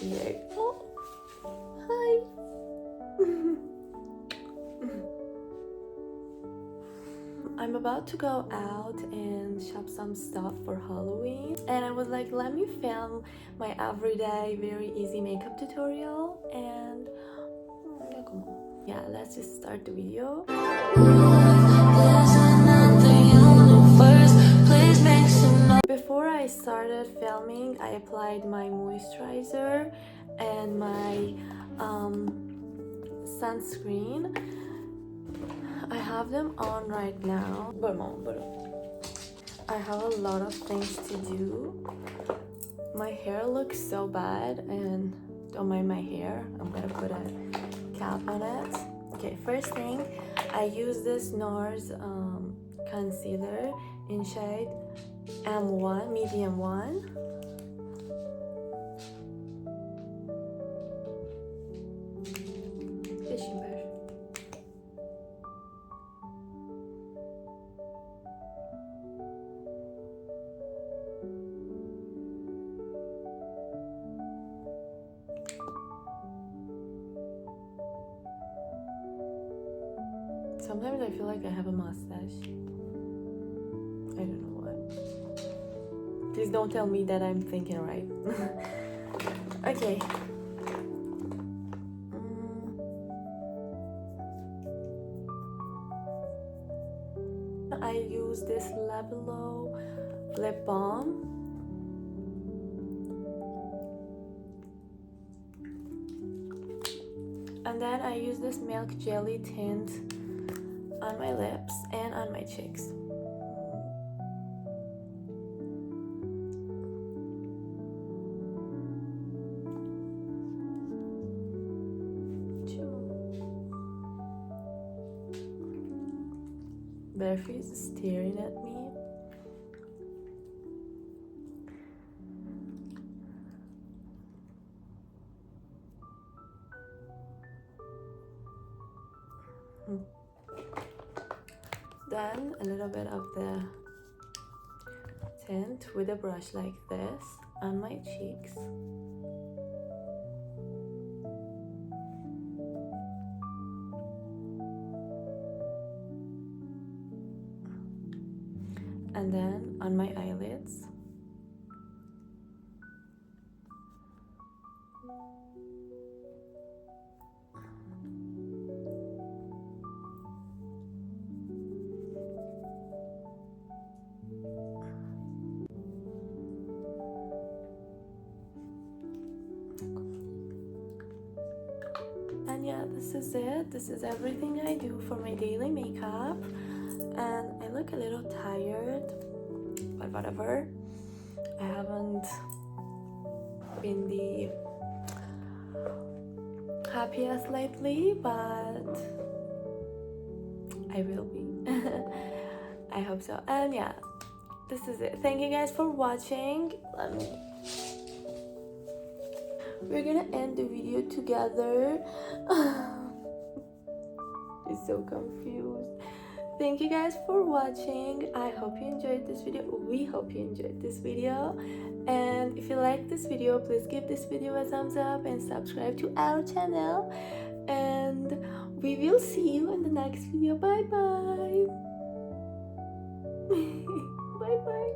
weird. Oh, hi. I'm about to go out and shop some stuff for Halloween, and I was like, let me film my everyday very easy makeup tutorial. And yeah, let's just start the video. Before I started filming, I applied my moisturizer and my sunscreen. I have them on right now. I have a lot of things to do. My hair looks so bad, and don't mind my hair. I'm gonna put a cap on it. Okay, first thing, I use this Nars concealer in shade M1, medium 1. Sometimes I feel like I have a mustache. I don't know what. Please don't tell me that I'm thinking right. Okay. I use this Labello lip balm. And then I use this milk jelly tint on my lips and on my cheeks. Berfi is staring at me. Then a little bit of the tint with a brush like this on my cheeks. And then on my eyelids. And yeah, this is it. This is everything I do for my daily makeup. And I look a little tired, but whatever. I haven't been the happiest lately, but I will be. I hope so. And yeah, this is it. Thank you guys for watching. We're gonna end the video together. I'm so confused. Thank you guys for watching. I hope you enjoyed this video. We hope you enjoyed this video. And if you like this video, please give this video a thumbs up and subscribe to our channel. And we will see you in the next video. Bye bye. Bye bye.